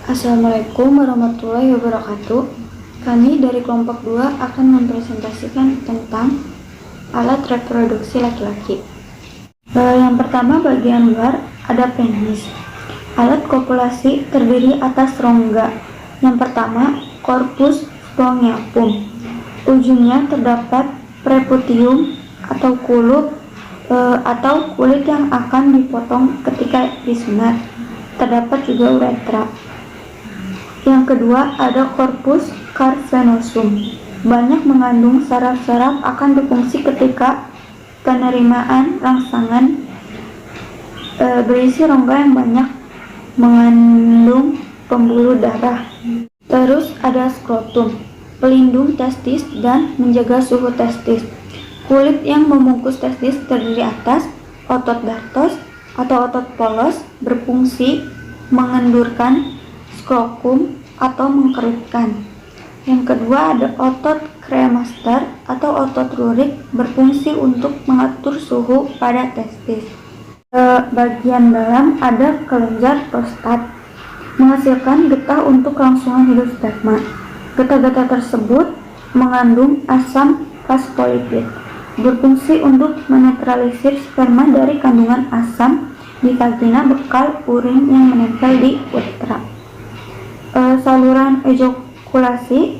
Assalamualaikum warahmatullahi wabarakatuh. Kami dari kelompok 2 akan mempresentasikan tentang alat reproduksi laki-laki. Yang pertama, bagian luar ada penis. Alat kopulasi terdiri atas rongga. Yang pertama, corpus spongiacum. Ujungnya terdapat preputium atau kulit yang akan dipotong ketika disunat. Terdapat juga uretra. Yang kedua ada corpus cavernosum. Banyak mengandung saraf-saraf akan berfungsi ketika penerimaan rangsangan. Berisi rongga yang banyak mengandung pembuluh darah. Terus ada skrotum, pelindung testis dan menjaga suhu testis. Kulit yang membungkus testis terdiri atas otot dartos atau otot polos, berfungsi mengendurkan skrokum atau mengkerutkan. Yang kedua ada otot kremaster atau otot lurik, berfungsi untuk mengatur suhu pada testis. Bagian dalam ada kelenjar prostat, menghasilkan getah untuk kelangsungan hidup sperma. Getah-getah tersebut mengandung asam fosfolipid, berfungsi untuk menetralisir sperma dari kandungan asam di vagina bekal urin yang menempel di uretra. Saluran ejakulasi,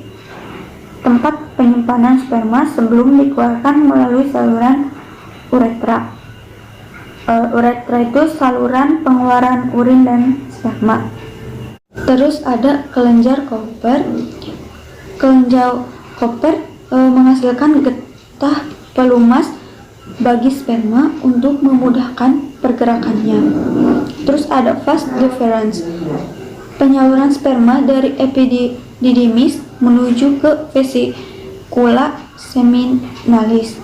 tempat penyimpanan sperma sebelum dikeluarkan melalui saluran uretra. Uretra itu saluran pengeluaran urin dan sperma. Terus ada kelenjar Cooper. Kelenjar Cooper menghasilkan getah pelumas bagi sperma untuk memudahkan pergerakannya. Terus ada vas deferens, penyaluran sperma dari epididymis menuju ke vesikula seminalis.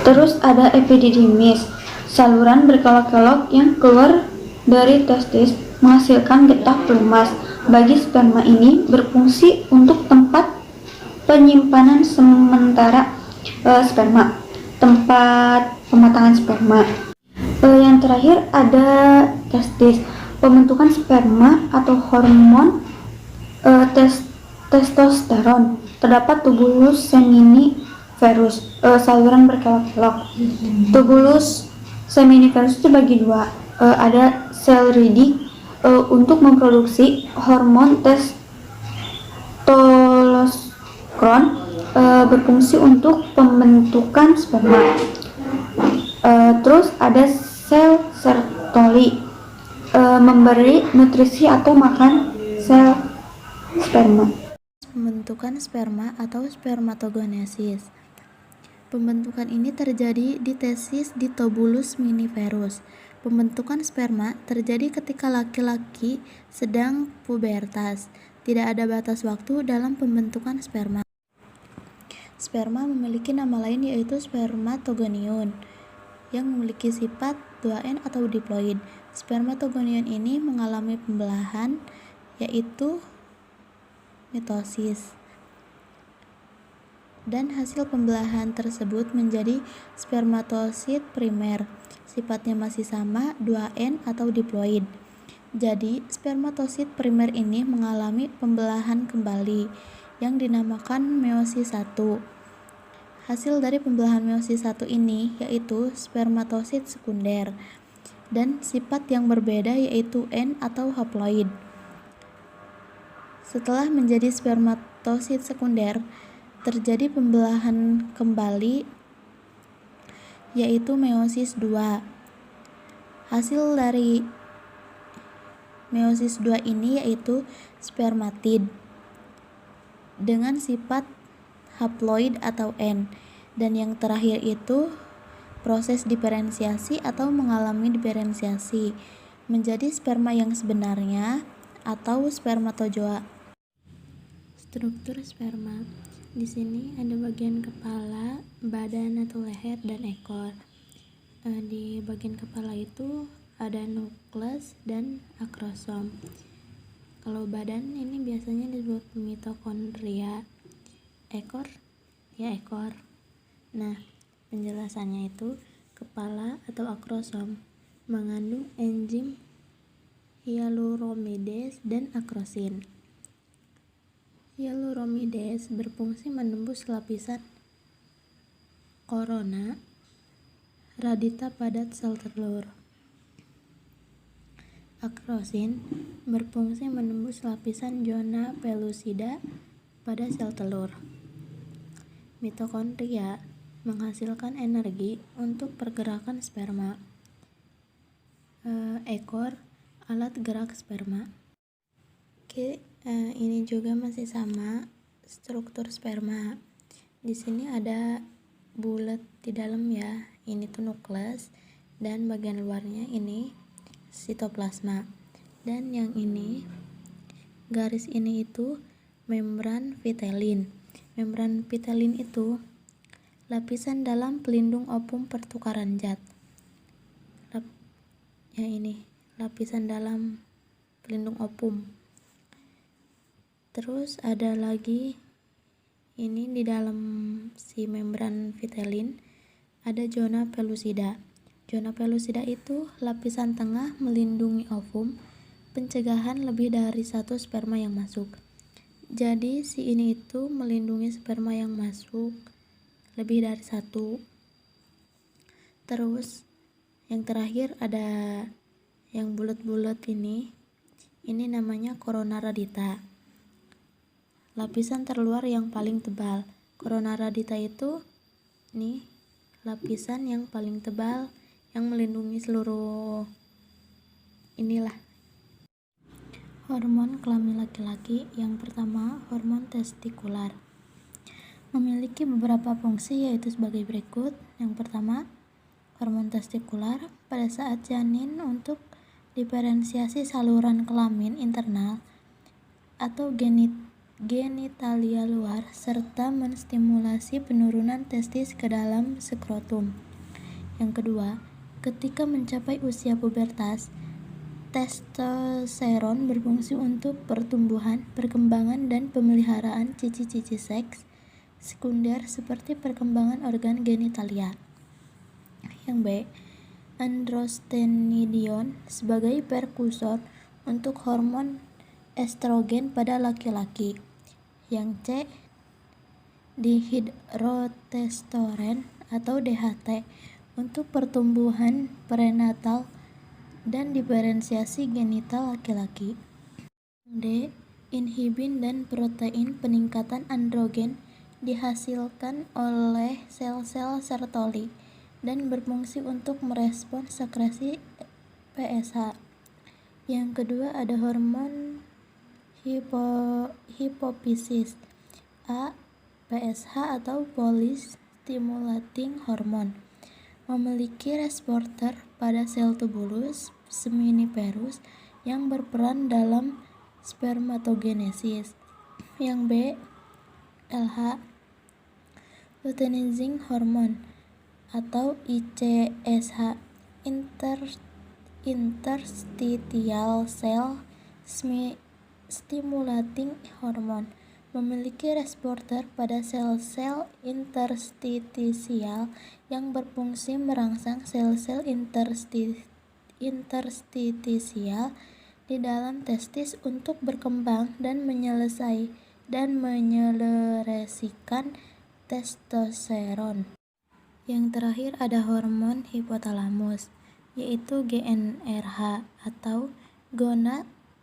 Terus ada epididymis, saluran berkelok-kelok yang keluar dari testis menghasilkan getah pelumas bagi sperma. Ini berfungsi untuk tempat penyimpanan sementara sperma, tempat pematangan sperma. Yang terakhir ada testis, pembentukan sperma atau hormon testosteron. Terdapat tubulus seminiferus, saluran berkelok-kelok. Tubulus seminiferus itu bagi dua. Ada sel Redi untuk memproduksi hormon testosteron, berfungsi untuk pembentukan sperma. Terus ada sel Sertoli, memberi nutrisi atau makan sel sperma. Pembentukan sperma atau spermatogenesis. Pembentukan ini terjadi di testis di tubulus seminiferus. Pembentukan sperma terjadi ketika laki-laki sedang pubertas. Tidak ada batas waktu dalam pembentukan sperma. Sperma memiliki nama lain yaitu spermatogonium yang memiliki sifat 2N atau diploid. Spermatogonium ini mengalami pembelahan yaitu mitosis, dan hasil pembelahan tersebut menjadi spermatosit primer. Sifatnya masih sama, 2N atau diploid. Jadi, spermatosit primer ini mengalami pembelahan kembali yang dinamakan meiosis 1. Hasil dari pembelahan meiosis 1 ini yaitu spermatosit sekunder dan sifat yang berbeda yaitu N atau haploid. Setelah menjadi spermatosit sekunder, terjadi pembelahan kembali yaitu meiosis 2. Hasil dari meiosis 2 ini yaitu spermatid dengan sifat haploid atau N, dan yang terakhir itu proses diferensiasi atau mengalami diferensiasi menjadi sperma yang sebenarnya atau spermatozoa. Struktur sperma. Di sini ada bagian kepala, badan atau leher, dan ekor. Di bagian kepala itu ada nukleus dan akrosom. Kalau badan ini biasanya disebut mitokondria. Ekor ya ekor. Nah, penjelasannya itu kepala atau akrosom mengandung enzim hyaluronides, dan akrosin. Hyaluronides berfungsi menembus lapisan korona radita pada sel telur. Akrosin berfungsi menembus lapisan zona pellucida pada sel telur. Mitokondria menghasilkan energi untuk pergerakan sperma. Ekor alat gerak sperma. Ini juga masih sama struktur sperma. Di sini ada bulat di dalam ya. Ini tuh nukleus dan bagian luarnya ini sitoplasma. Dan yang ini garis ini itu membran vitelin. Membran vitelin itu lapisan dalam pelindung ovum pertukaran zat. Ini lapisan dalam pelindung ovum. Terus ada lagi ini di dalam si membran vitelin ada zona pellucida. Zona pellucida itu lapisan tengah melindungi ovum, pencegahan lebih dari satu sperma yang masuk. Jadi si ini itu melindungi sperma yang masuk lebih dari satu. Terus yang terakhir ada yang bulat-bulat ini namanya korona radita. Lapisan terluar yang paling tebal. Korona radita itu nih lapisan yang paling tebal yang melindungi seluruh inilah. Hormon kelamin laki-laki. Yang pertama, hormon testikular. Memiliki beberapa fungsi yaitu sebagai berikut. Yang pertama, hormon testikular pada saat janin untuk diferensiasi saluran kelamin internal atau genitalia luar serta menstimulasi penurunan testis ke dalam skrotum. Yang kedua, ketika mencapai usia pubertas, testosteron berfungsi untuk pertumbuhan, perkembangan, dan pemeliharaan cici-cici seks sekunder seperti perkembangan organ genitalia. Yang B, androstenedion sebagai perkusor untuk hormon estrogen pada laki-laki. Yang C, dihidrotestosteron atau DHT untuk pertumbuhan prenatal dan diferensiasi genital laki-laki. D, inhibin dan protein peningkatan androgen dihasilkan oleh sel-sel Sertoli dan berfungsi untuk merespon sekresi PSH. Yang kedua ada hormon hipofisis. A, PSH atau polystimulating hormone. Memiliki reseptor pada sel tubulus seminiferus yang berperan dalam spermatogenesis. Yang B, LH, luteinizing hormone atau ICSH, interstitial cell stimulating hormone. Memiliki reseptor pada sel-sel interstisial yang berfungsi merangsang sel-sel interstisial di dalam testis untuk berkembang dan menyelesaikan testosteron. Yang terakhir ada hormon hipotalamus, yaitu GnRH atau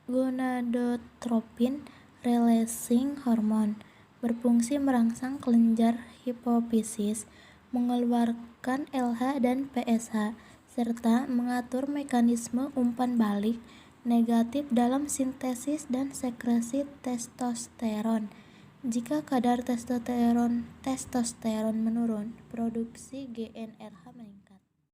gonadotropin releasing hormone, berfungsi merangsang kelenjar hipofisis, mengeluarkan LH dan PSH, serta mengatur mekanisme umpan balik negatif dalam sintesis dan sekresi testosteron. Jika kadar testosteron menurun, produksi GnRH meningkat.